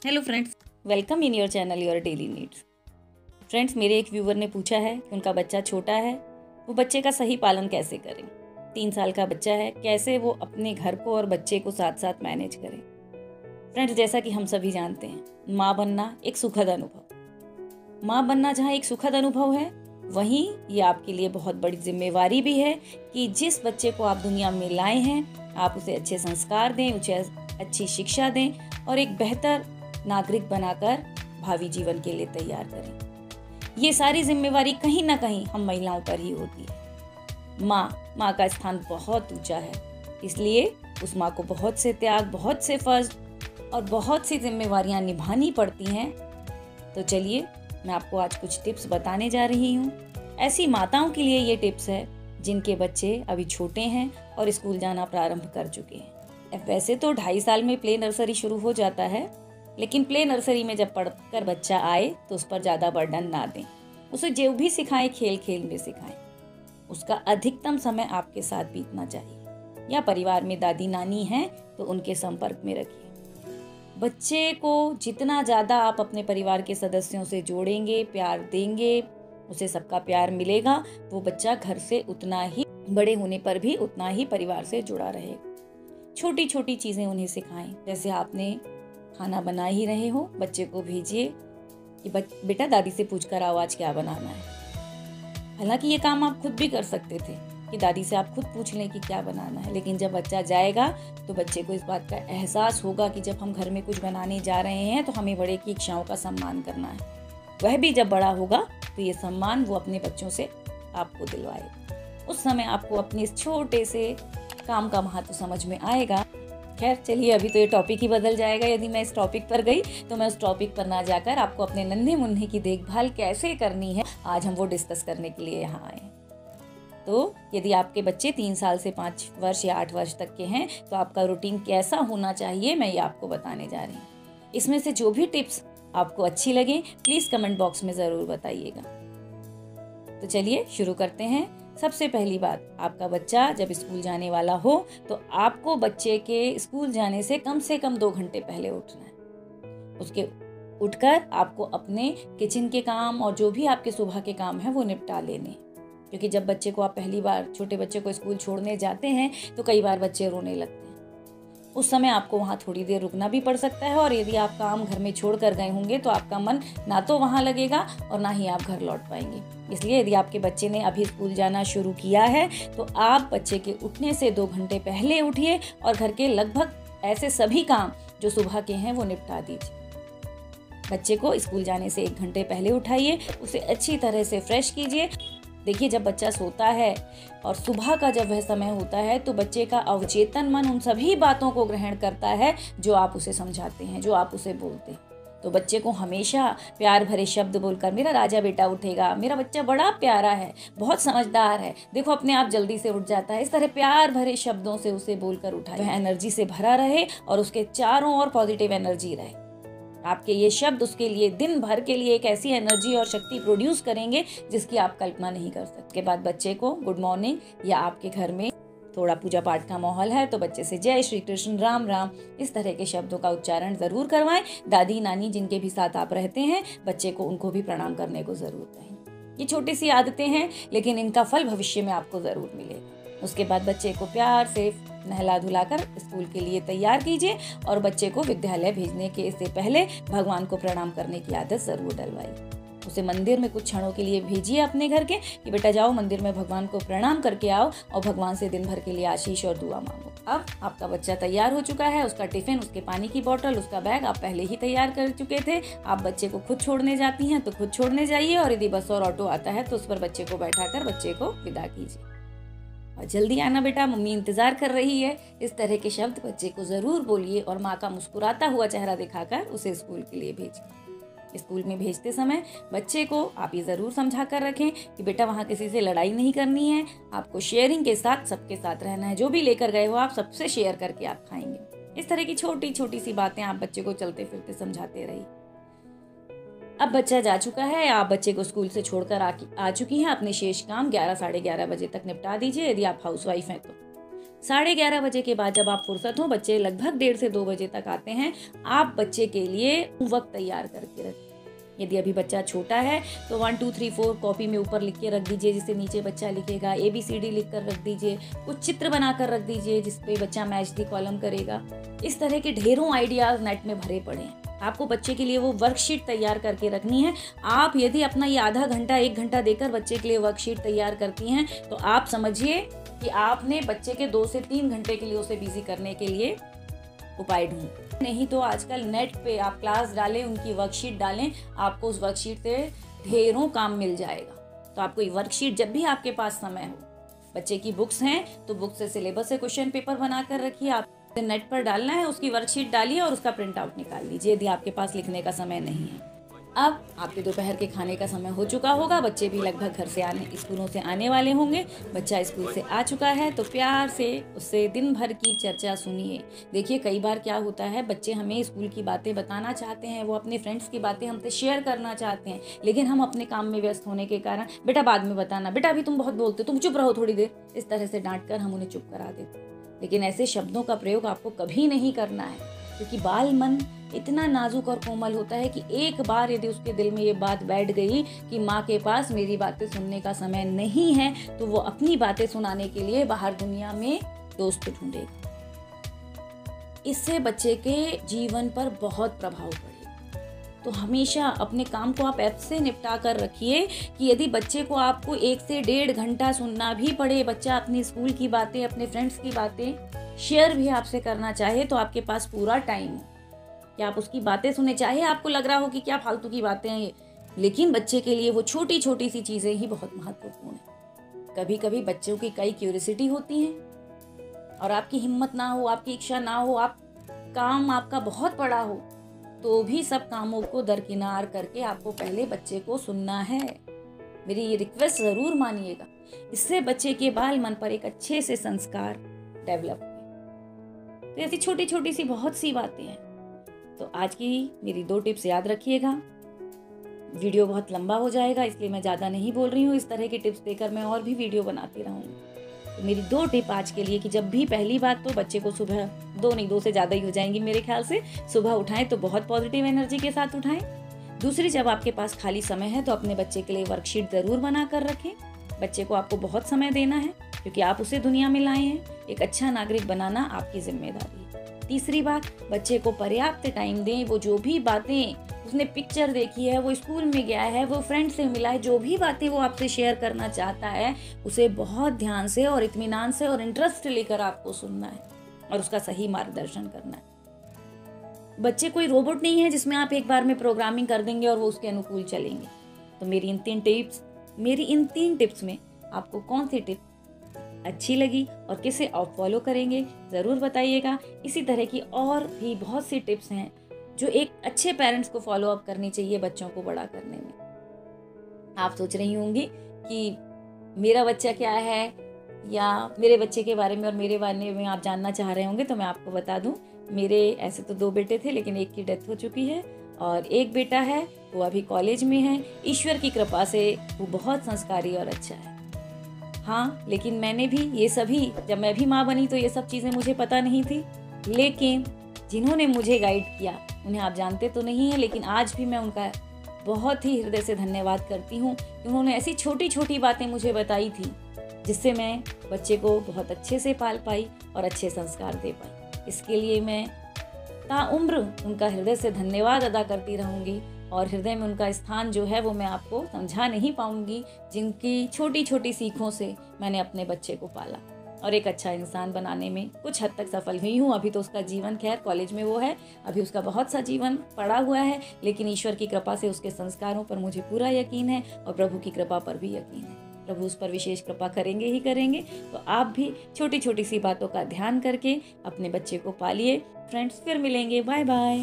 Hello friends, welcome in your channel your daily needs. Friends, मेरे एक viewer ने पूछा है कि उनका बच्चा छोटा है, वो बच्चे का सही पालन कैसे करें। 3 साल का बच्चा है, कैसे वो अपने घर को और बच्चे को साथ साथ मैनेज करें। फ्रेंड्स, जैसा कि हम सभी जानते हैं, माँ बनना एक सुखद अनुभव। माँ बनना जहाँ एक सुखद अनुभव है, वहीं ये आपके लिए बहुत बड़ी जिम्मेवारी भी है कि जिस बच्चे को आप दुनिया में लाए हैं, आप उसे अच्छे संस्कार दें, उसे अच्छी शिक्षा दें और एक बेहतर नागरिक बनाकर भावी जीवन के लिए तैयार करें। ये सारी जिम्मेवारी कहीं ना कहीं हम महिलाओं पर ही होती है। माँ का स्थान बहुत ऊंचा है, इसलिए उस माँ को बहुत से त्याग, बहुत से फर्ज और बहुत सी जिम्मेवारियां निभानी पड़ती हैं। तो चलिए, मैं आपको आज कुछ टिप्स बताने जा रही हूँ। ऐसी माताओं के लिए ये टिप्स है जिनके बच्चे अभी छोटे हैं और स्कूल जाना प्रारंभ कर चुके हैं। वैसे तो 2.5 साल में प्ले नर्सरी शुरू हो जाता है, लेकिन प्ले नर्सरी में जब पढ़कर बच्चा आए तो उस पर ज़्यादा बर्डन ना दें। उसे जो भी सिखाएं, खेल खेल में सिखाएं। उसका अधिकतम समय आपके साथ बीतना चाहिए, या परिवार में दादी नानी हैं तो उनके संपर्क में रखिए। बच्चे को जितना ज़्यादा आप अपने परिवार के सदस्यों से जोड़ेंगे, प्यार देंगे, उसे सबका प्यार मिलेगा, वो बच्चा घर से उतना ही, बड़े होने पर भी उतना ही परिवार से जुड़ा रहेगा। छोटी छोटी चीज़ें उन्हें सिखाएं। जैसे आपने खाना बना ही रहे हो, बच्चे को भेजिए कि बेटा दादी से पूछकर आओ आज क्या बनाना है। हालांकि ये काम आप खुद भी कर सकते थे कि दादी से आप खुद पूछ लें कि क्या बनाना है, लेकिन जब बच्चा जाएगा तो बच्चे को इस बात का एहसास होगा कि जब हम घर में कुछ बनाने जा रहे हैं तो हमें बड़े की इच्छाओं का सम्मान करना है। वह भी जब बड़ा होगा तो ये सम्मान वो अपने बच्चों से आपको दिलवाएगा। उस समय आपको अपने इस छोटे से काम का महत्व समझ में आएगा। खैर चलिए, अभी तो ये टॉपिक ही बदल जाएगा यदि मैं इस टॉपिक पर गई, तो मैं उस टॉपिक पर ना जाकर आपको अपने नन्हे मुन्ने की देखभाल कैसे करनी है, आज हम वो डिस्कस करने के लिए यहाँ आए। तो यदि आपके बच्चे 3 साल से 5 वर्ष या 8 वर्ष तक के हैं, तो आपका रूटीन कैसा होना चाहिए, मैं ये आपको बताने जा रही हूँ। इसमें से जो भी टिप्स आपको अच्छी लगे, प्लीज कमेंट बॉक्स में जरूर बताइएगा। तो चलिए शुरू करते हैं। सबसे पहली बात, आपका बच्चा जब स्कूल जाने वाला हो तो आपको बच्चे के स्कूल जाने से कम 2 घंटे पहले उठना है। उसके उठकर आपको अपने किचन के काम और जो भी आपके सुबह के काम हैं वो निपटा लेने, क्योंकि जब बच्चे को आप पहली बार, छोटे बच्चे को स्कूल छोड़ने जाते हैं तो कई बार बच्चे रोने लगते हैं। उस समय आपको वहाँ थोड़ी देर रुकना भी पड़ सकता है, और यदि आप काम घर में छोड़ कर गए होंगे तो आपका मन ना तो वहाँ लगेगा और ना ही आप घर लौट पाएंगे। इसलिए यदि आपके बच्चे ने अभी स्कूल जाना शुरू किया है तो आप बच्चे के उठने से 2 घंटे पहले उठिए और घर के लगभग ऐसे सभी काम जो सुबह के हैं वो निपटा दीजिए। बच्चे को स्कूल जाने से 1 घंटे पहले उठाइए, उसे अच्छी तरह से फ्रेश कीजिए। देखिए, जब बच्चा सोता है और सुबह का जब वह समय होता है तो बच्चे का अवचेतन मन उन सभी बातों को ग्रहण करता है जो आप उसे समझाते हैं, जो आप उसे बोलते हैं। तो बच्चे को हमेशा प्यार भरे शब्द बोलकर, मेरा राजा बेटा उठेगा, मेरा बच्चा बड़ा प्यारा है, बहुत समझदार है, देखो अपने आप जल्दी से उठ जाता है, इस तरह प्यार भरे शब्दों से उसे बोलकर उठाए। वह एनर्जी से भरा रहे और उसके चारों ओर पॉजिटिव एनर्जी रहे। आपके ये शब्द उसके लिए दिन भर के लिए एक ऐसी एनर्जी और शक्ति प्रोड्यूस करेंगे जिसकी आप कल्पना नहीं कर सकते। के बाद बच्चे को गुड मॉर्निंग, या आपके घर में थोड़ा पूजा पाठ का माहौल है तो बच्चे से जय श्री कृष्ण, राम राम, इस तरह के शब्दों का उच्चारण जरूर करवाएं। दादी नानी जिनके भी साथ आप रहते हैं, बच्चे को उनको भी प्रणाम करने को जरूर कहें। ये छोटी सी आदतें हैं, लेकिन इनका फल भविष्य में आपको जरूर मिलेगा। उसके बाद बच्चे को प्यार से नहला धुलाकर स्कूल के लिए तैयार कीजिए, और बच्चे को विद्यालय भेजने के से पहले भगवान को प्रणाम करने की आदत जरूर डलवाइए। उसे मंदिर में कुछ क्षणों के लिए भेजिए अपने घर के, कि बेटा जाओ मंदिर में भगवान को प्रणाम करके आओ और भगवान से दिन भर के लिए आशीष और दुआ मांगो। अब आपका बच्चा तैयार हो चुका है, उसका टिफिन, उसके पानी की बोतल, उसका बैग आप पहले ही तैयार कर चुके थे। आप बच्चे को खुद छोड़ने जाती हैं तो खुद छोड़ने जाइए, और यदि बस और ऑटो आता है तो उस पर बच्चे को बैठाकर बच्चे को विदा कीजिए। और जल्दी आना बेटा, मम्मी इंतजार कर रही है, इस तरह के शब्द बच्चे को जरूर बोलिए और माँ का मुस्कुराता हुआ चेहरा दिखाकर उसे स्कूल के लिए भेजिए। स्कूल में भेजते समय बच्चे को आप ये जरूर समझा कर रखें कि बेटा वहाँ किसी से लड़ाई नहीं करनी है, आपको शेयरिंग के साथ सबके साथ रहना है, जो भी लेकर गए हो आप सबसे शेयर करके आप खाएंगे। इस तरह की छोटी छोटी सी बातें आप बच्चे को चलते फिरते समझाते रहिए। अब बच्चा जा चुका है, आप बच्चे को स्कूल से छोड़कर आ चुकी हैं, अपने शेष काम 11 साढ़े 11 बजे तक निपटा दीजिए यदि आप हाउसवाइफ हैं तो। 11:30 बजे के बाद जब आप फुर्सत हो, बच्चे लगभग 1:30 से 2 बजे तक आते हैं, आप बच्चे के लिए वक्त तैयार करके रखें। यदि अभी बच्चा छोटा है तो 1 2 3 4 कॉपी में ऊपर लिख के रख दीजिए, जिससे नीचे बच्चा लिखेगा। ABCD लिख कर रख दीजिए, कुछ चित्र बना कर रख दीजिए जिसपे बच्चा मैच दी कॉलम करेगा। इस तरह के ढेरों आइडियाज नेट में भरे पड़े हैं। आपको बच्चे के लिए वो वर्कशीट तैयार करके रखनी है। आप यदि अपना ये आधा घंटा 1 घंटा देकर बच्चे के लिए वर्कशीट तैयार करती हैं तो आप समझिए कि आपने बच्चे के 2 से 3 घंटे के लिए उसे बिजी करने के लिए उपाय ढूंढ। नहीं तो आजकल नेट पे आप क्लास डालें, उनकी वर्कशीट डालें, आपको उस वर्कशीट से ढेरों काम मिल जाएगा। तो आपको ये वर्कशीट जब भी आपके पास समय हो, बच्चे की बुक्स हैं तो बुक से सिलेबस से क्वेश्चन पेपर बना कर रखिए। आप नेट पर डालना है, उसकी वर्कशीट डालिए और उसका प्रिंट आउट निकाल लीजिए यदि आपके पास लिखने का समय नहीं है। अब आपके दोपहर के खाने का समय हो चुका होगा, बच्चे भी लगभग घर से स्कूलों से आने वाले होंगे। बच्चा स्कूल से आ चुका है तो प्यार से उससे दिन भर की चर्चा सुनिए। देखिए कई बार क्या होता है, बच्चे हमें स्कूल की बातें बताना चाहते हैं, वो अपने फ्रेंड्स की बातें हमसे शेयर करना चाहते हैं, लेकिन हम अपने काम में व्यस्त होने के कारण बेटा बाद में बताना, बेटा अभी तुम बहुत बोलते हो, तुम चुप रहो थोड़ी देर, इस तरह से डांट कर हम उन्हें चुप करा देते। लेकिन ऐसे शब्दों का प्रयोग आपको कभी नहीं करना है, क्योंकि बाल मन इतना नाजुक और कोमल होता है कि एक बार यदि उसके दिल में ये बात बैठ गई कि माँ के पास मेरी बातें सुनने का समय नहीं है, तो वो अपनी बातें सुनाने के लिए बाहर दुनिया में दोस्त ढूंढेगा। इससे बच्चे के जीवन पर बहुत प्रभाव पड़ेगा। तो हमेशा अपने काम को आप ऐसे निपटा कर रखिए कि यदि बच्चे को आपको 1 से 1.5 घंटा सुनना भी पड़े, बच्चा अपनी स्कूल की बातें, अपने फ्रेंड्स की बातें शेयर भी आपसे करना चाहे, तो आपके पास पूरा टाइम हो कि आप उसकी बातें सुने। चाहे आपको लग रहा हो कि क्या फालतू की बातें हैं ये, लेकिन बच्चे के लिए वो छोटी छोटी सी चीज़ें ही बहुत महत्वपूर्ण है। कभी कभी बच्चों की कई क्यूरियोसिटी होती हैं और आपकी हिम्मत ना हो, आपकी इच्छा ना हो, आप काम आपका बहुत बड़ा हो, तो भी सब कामों को दरकिनार करके आपको पहले बच्चे को सुनना है। मेरी ये रिक्वेस्ट ज़रूर मानिएगा, इससे बच्चे के बाल मन पर एक अच्छे से संस्कार डेवलप हुए। तो ऐसी छोटी छोटी सी बहुत सी बातें हैं। तो आज की मेरी 2 टिप्स याद रखिएगा। वीडियो बहुत लंबा हो जाएगा इसलिए मैं ज़्यादा नहीं बोल रही हूँ। इस तरह की टिप्स देकर मैं और भी वीडियो बनाती रहूँगी। तो मेरी 2 टिप आज के लिए कि जब भी पहली बात तो बच्चे को सुबह 2 से ज़्यादा ही हो जाएंगी मेरे ख्याल से, सुबह उठाएं तो बहुत पॉजिटिव एनर्जी के साथ उठाएं। दूसरी, जब आपके पास खाली समय है तो अपने बच्चे के लिए वर्कशीट ज़रूर बना कर रखें। बच्चे को आपको बहुत समय देना है क्योंकि आप उसे दुनिया में लाए हैं। एक अच्छा नागरिक बनाना आपकी जिम्मेदारी है। तीसरी बात, बच्चे को पर्याप्त टाइम दें। वो जो भी बातें उसने पिक्चर देखी है, वो स्कूल में गया है, वो फ्रेंड से मिला है, जो भी बातें वो आपसे शेयर करना चाहता है, उसे बहुत ध्यान से और इत्मीनान से और इंटरेस्ट लेकर आपको सुनना है और उसका सही मार्गदर्शन करना है। बच्चे कोई रोबोट नहीं है जिसमें आप एक बार में प्रोग्रामिंग कर देंगे और वो उसके अनुकूल चलेंगे। तो मेरी इन 3 टिप्स में आपको कौन सी टिप अच्छी लगी और किसे आप फॉलो करेंगे ज़रूर बताइएगा। इसी तरह की और भी बहुत सी टिप्स हैं जो एक अच्छे पेरेंट्स को फॉलो अप करनी चाहिए बच्चों को बड़ा करने में। आप सोच रही होंगी कि मेरा बच्चा क्या है, या मेरे बच्चे के बारे में और मेरे बारे में आप जानना चाह रहे होंगे, तो मैं आपको बता दूं, मेरे ऐसे तो 2 बेटे थे लेकिन एक की डेथ हो चुकी है और एक बेटा है, वो अभी कॉलेज में है। ईश्वर की कृपा से वो बहुत संस्कारी और अच्छा है। हाँ, लेकिन मैंने भी ये सभी, जब मैं भी माँ बनी तो ये सब चीज़ें मुझे पता नहीं थी, लेकिन जिन्होंने मुझे गाइड किया उन्हें आप जानते तो नहीं है, लेकिन आज भी मैं उनका बहुत ही हृदय से धन्यवाद करती हूँ कि उन्होंने ऐसी छोटी छोटी बातें मुझे बताई थी जिससे मैं बच्चे को बहुत अच्छे से पाल पाई और अच्छे संस्कार दे पाई। इसके लिए मैं ताउम्र उनका हृदय से धन्यवाद अदा करती रहूँगी और हृदय में उनका स्थान जो है वो मैं आपको समझा नहीं पाऊँगी, जिनकी छोटी छोटी सीखों से मैंने अपने बच्चे को पाला और एक अच्छा इंसान बनाने में कुछ हद तक सफल हुई हूँ। अभी तो उसका जीवन, खैर कॉलेज में वो है, अभी उसका बहुत सा जीवन पड़ा हुआ है, लेकिन ईश्वर की कृपा से उसके संस्कारों पर मुझे पूरा यकीन है और प्रभु की कृपा पर भी यकीन है। प्रभु उस पर विशेष कृपा करेंगे ही करेंगे। तो आप भी छोटी छोटी सी बातों का ध्यान करके अपने बच्चे को पालिए। फ्रेंड्स, फिर मिलेंगे। Bye bye.